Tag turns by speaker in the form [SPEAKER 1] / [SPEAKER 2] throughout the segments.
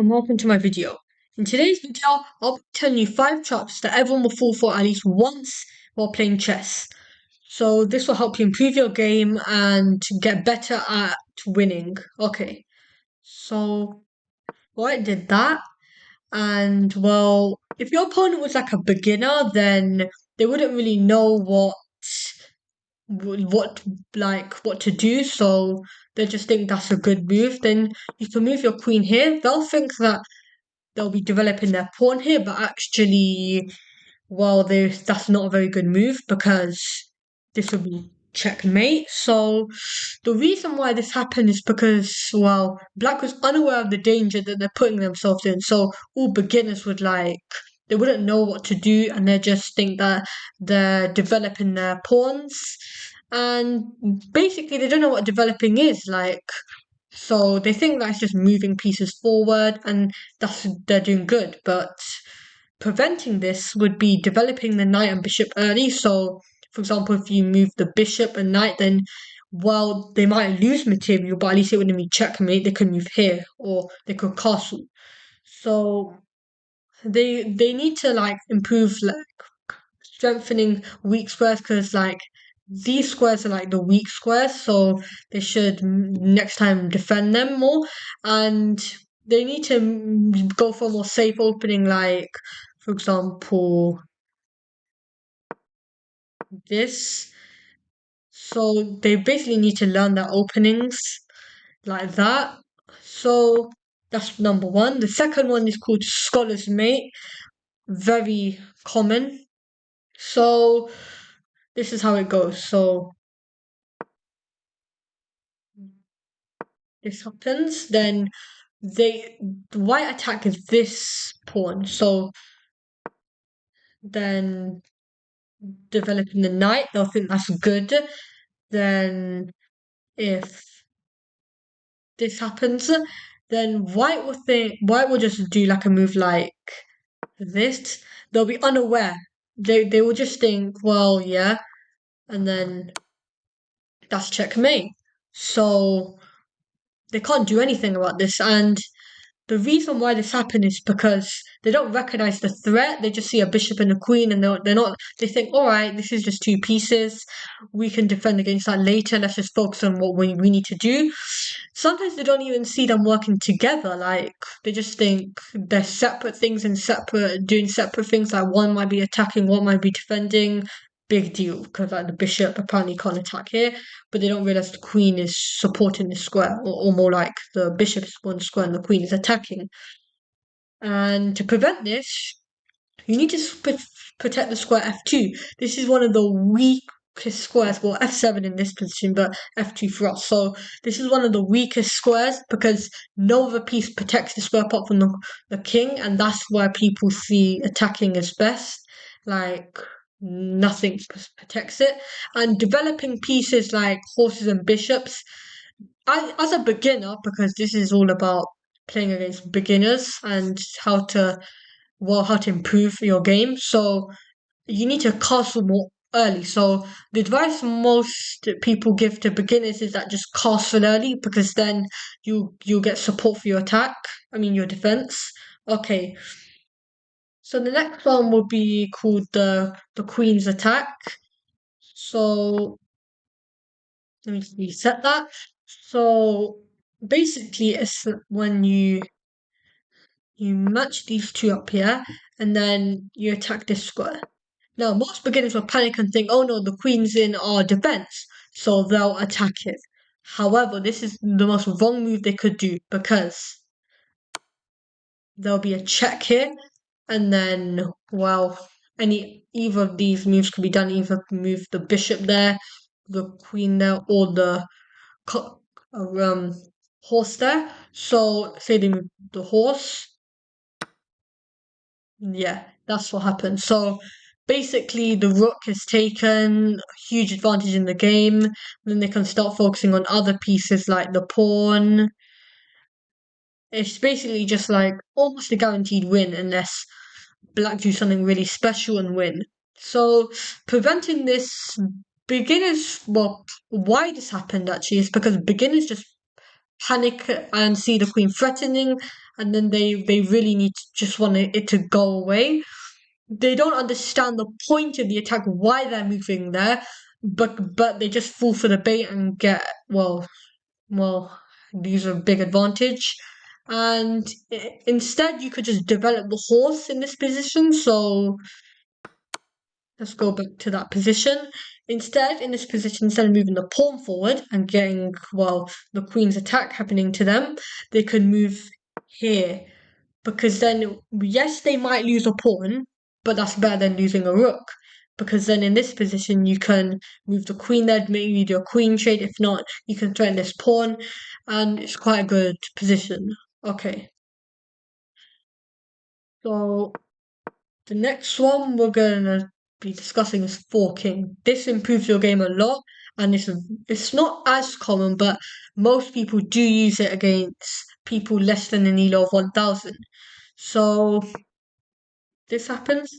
[SPEAKER 1] and welcome to my video. In today's video, I'll be telling you 5 traps that everyone will fall for at least once while playing chess. So this will help you improve your game and get better at winning. Okay, so I did that, and well, if your opponent was like a beginner, then they wouldn't really know what what to do, so they just think that's a good move. Then you can move your queen here. They'll think that they'll be developing their pawn here, but actually, well, that's not a very good move because this would be checkmate. So the reason why this happened is because, well, Black was unaware of the danger that they're putting themselves in. So all beginners would they wouldn't know what to do, and they just think that they're developing their pawns. And basically, they don't know what developing is like. So they think that's just moving pieces forward, and they're doing good. But preventing this would be developing the knight and bishop early. So, for example, if you move the bishop and knight, then well, they might lose material, but at least it wouldn't be checkmate. They could move here, or they could castle. So they need to improve strengthening weak squares, because these squares are like the weak squares, so they should next time defend them more, and they need to go for a more safe opening, like for example this. So they basically need to learn their openings like that. So that's number one. The second one is called Scholar's Mate, very common. So this is how it goes. So this happens, then the white attack is this pawn. So then developing the knight, they'll think that's good. Then if this happens, then white will just do like a move like this. They'll be unaware. They will just think, well, yeah, and then that's checkmate. So they can't do anything about this, and the reason why this happened is because they don't recognize the threat. They just see a bishop and a queen, and they're not. They think, all right, this is just 2 pieces. We can defend against that later. Let's just focus on what we need to do. Sometimes they don't even see them working together. Like they just think they're separate things and doing separate things. Like one might be attacking, one might be defending. Big deal, because the bishop apparently can't attack here, but they don't realize the queen is supporting the square, or more like the bishop is supporting the square and the queen is attacking. And to prevent this, you need to protect the square f2. This is one of the weakest squares. Well, f7 in this position, but f2 for us. So this is one of the weakest squares because no other piece protects the square apart from the king, and that's why people see attacking as best. Like nothing protects it. And developing pieces like horses and bishops, as a beginner, because this is all about playing against beginners and how to improve your game. So you need to castle more early. So the advice most people give to beginners is that just castle early, because then you'll get support for your attack. I mean your defense. Okay. So the next one will be called the Queen's Attack. So let me just reset that. So basically, it's when you match these two up here, and then you attack this square. Now, most beginners will panic and think, oh no, the queen's in our defense, so they'll attack it. However, this is the most wrong move they could do, because there'll be a check here, and then, well, either of these moves can be done. Either move the bishop there, the queen there, or the um horse there. So say they move the horse. Yeah, that's what happens. So basically the rook is taken, huge advantage in the game. Then they can start focusing on other pieces like the pawn. It's basically just like almost a guaranteed win unless black do something really special and win. So preventing this, beginners, well, why this happened actually is because beginners just panic and see the queen threatening, and then they really need to just want it to go away. They don't understand the point of the attack, why they're moving there, but they just fall for the bait and get well, these are a big advantage. And instead, you could just develop the horse in this position. So let's go back to that position. Instead, in this position, instead of moving the pawn forward and getting, well, the queen's attack happening to them, they could move here. Because then, yes, they might lose a pawn, but that's better than losing a rook. Because then in this position, you can move the queen there, maybe do a queen trade. If not, you can threaten this pawn, and it's quite a good position. Okay, so the next one we're gonna be discussing is forking. This improves your game a lot, and it's not as common, but most people do use it against people less than an elo of 1000. So this happens,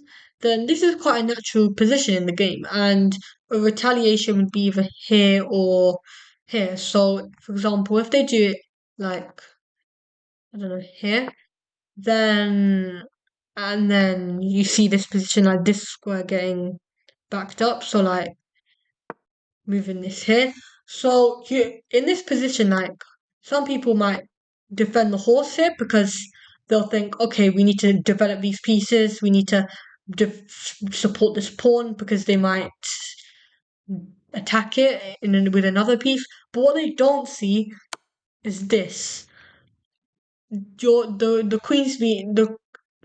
[SPEAKER 1] then this is quite a natural position in the game, and a retaliation would be either here or here. So, for example, if they do it like, I don't know, here, then and then you see this position like this square getting backed up, so like moving this here. So you in this position, like some people might defend the horse here because they'll think, okay, we need to develop these pieces, we need to support this pawn because they might attack it with another piece. But what they don't see is this: the queen's being the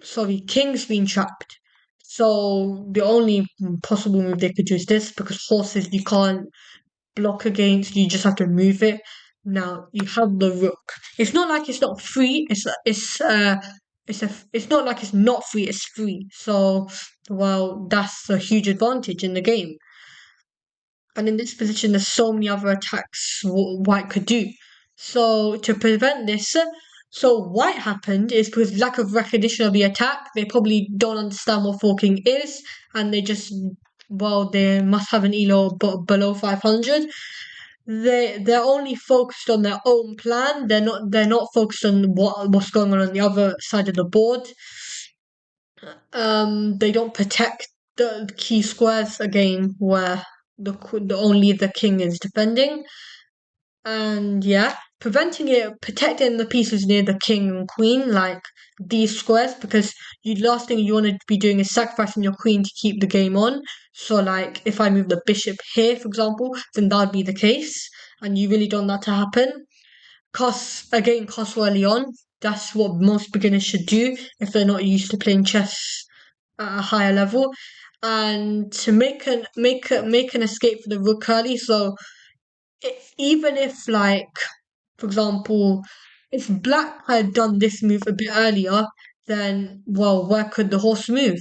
[SPEAKER 1] sorry king's being trapped. So the only possible move they could do is this because horses you can't block against, you just have to move it. Now you have the rook. It's not like it's not free. It's not like it's not free. It's free. So well, that's a huge advantage in the game. And in this position, there's so many other attacks White could do. So to prevent this, so White happened is because lack of recognition of the attack. They probably don't understand what forking is, and they just they must have an elo below 500. They're only focused on their own plan. They're not focused on what's going on the other side of the board. They don't protect the key squares again where the only the king is defending. And yeah, protecting the pieces near the king and queen, like these squares, because you last thing you want to be doing is sacrificing your queen to keep the game on. So like if I move the bishop here, for example, then that would be the case, and you really don't want that to happen. Costs early on. That's what most beginners should do if they're not used to playing chess at a higher level. And to make an escape for the rook early, so even if like for example, if black had done this move a bit earlier, then, well, where could the horse move?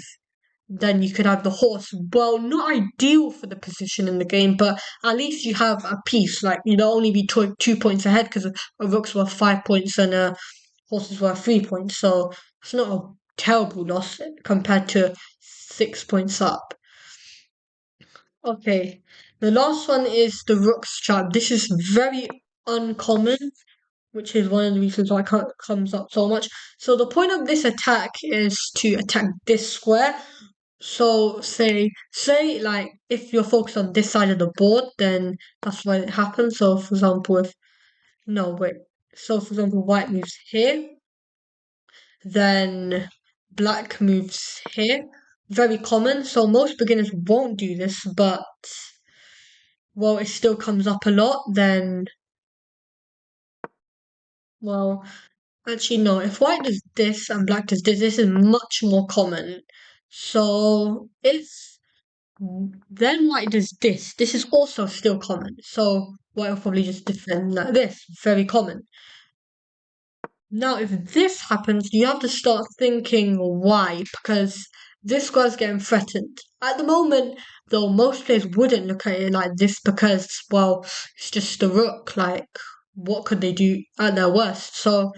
[SPEAKER 1] Then you could have the horse. Well, not ideal for the position in the game, but at least you have a piece. Like, you'd only be 2 points ahead because a rook's worth 5 points and a horse is worth 3 points. So it's not a terrible loss compared to 6 points up. Okay, the last one is the rook's trap. This is very uncommon, which is one of the reasons why it comes up so much. So the point of this attack is to attack this square. So say like if you're focused on this side of the board, then that's when it happens. So for example, if no wait, so for example, white moves here, then black moves here. Very common. So most beginners won't do this, but well, it still comes up a lot. Then well, actually, no. If white does this and black does this is much more common. So if then white does this is also still common. So white will probably just defend like this. Very common. Now, if this happens, you have to start thinking why, because this guy's getting threatened. At the moment, though, most players wouldn't look at it like this because, well, it's just the rook. Like, what could they do at their worst? So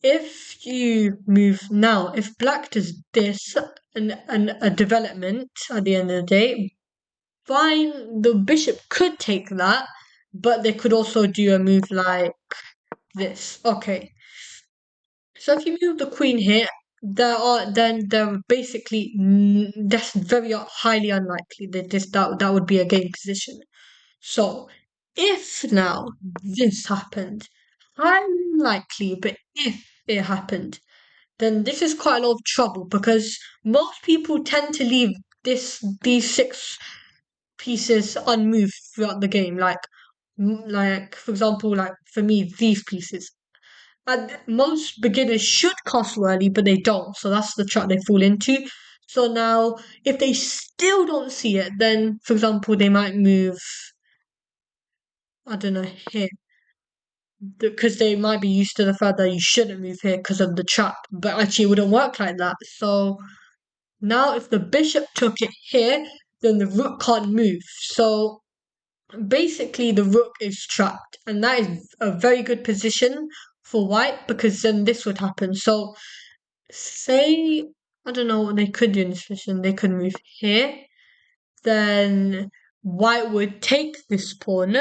[SPEAKER 1] if you move now, if black does this and a development at the end of the day, fine, the bishop could take that, but they could also do a move like this. Okay. So if you move the queen here, they're basically that's very highly unlikely that that would be a game position. So if now this happened, highly unlikely, but if it happened, then this is quite a lot of trouble because most people tend to leave these six pieces unmoved throughout the game. Like for example, like for me, these pieces. And most beginners should castle early, but they don't. So that's the trap they fall into. So now, if they still don't see it, then for example, they might move. I don't know here because they might be used to the fact that you shouldn't move here because of the trap. But actually, it wouldn't work like that. So now, if the bishop took it here, then the rook can't move. So basically, the rook is trapped, and that is a very good position for white because then this would happen. So, say, I don't know what they could do in this position. They could move here, then white would take this pawn,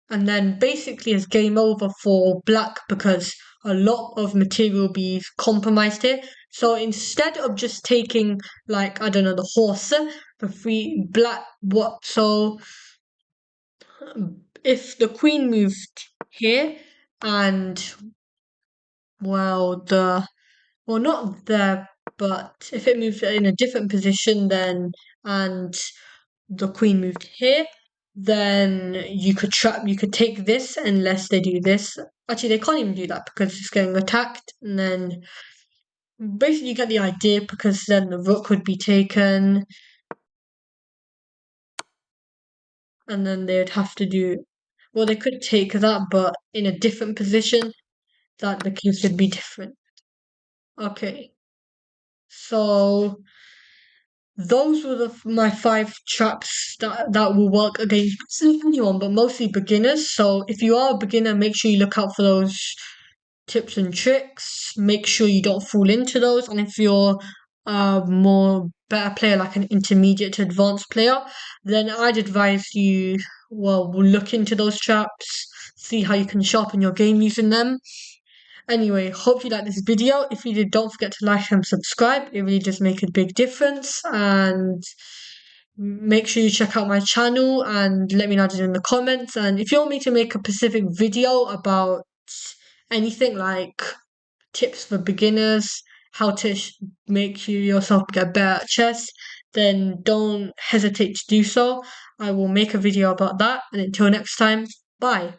[SPEAKER 1] and then basically it's game over for black because a lot of material will be compromised here. So instead of just taking like I don't know the horse, the free black what so if the queen moved here and the well not there but if it moved in a different position then and the queen moved here, then you could take this unless they do this. Actually, they can't even do that because it's getting attacked. And then basically you get the idea because then the rook would be taken, and then they would have to do. Well, they could take that, but in a different position, that the case would be different. Okay, so those were my five traps that will work against anyone, but mostly beginners. So if you are a beginner, make sure you look out for those tips and tricks. Make sure you don't fall into those. And if you're a more better player, like an intermediate to advanced player, then I'd advise you will look into those traps, see how you can sharpen your game using them. Anyway, hope you like this video. If you did, don't forget to like and subscribe. It really does make a big difference. And make sure you check out my channel and let me know in the comments. And if you want me to make a specific video about anything like tips for beginners, how to make yourself get better at chess, then don't hesitate to do so. I will make a video about that. And until next time, bye.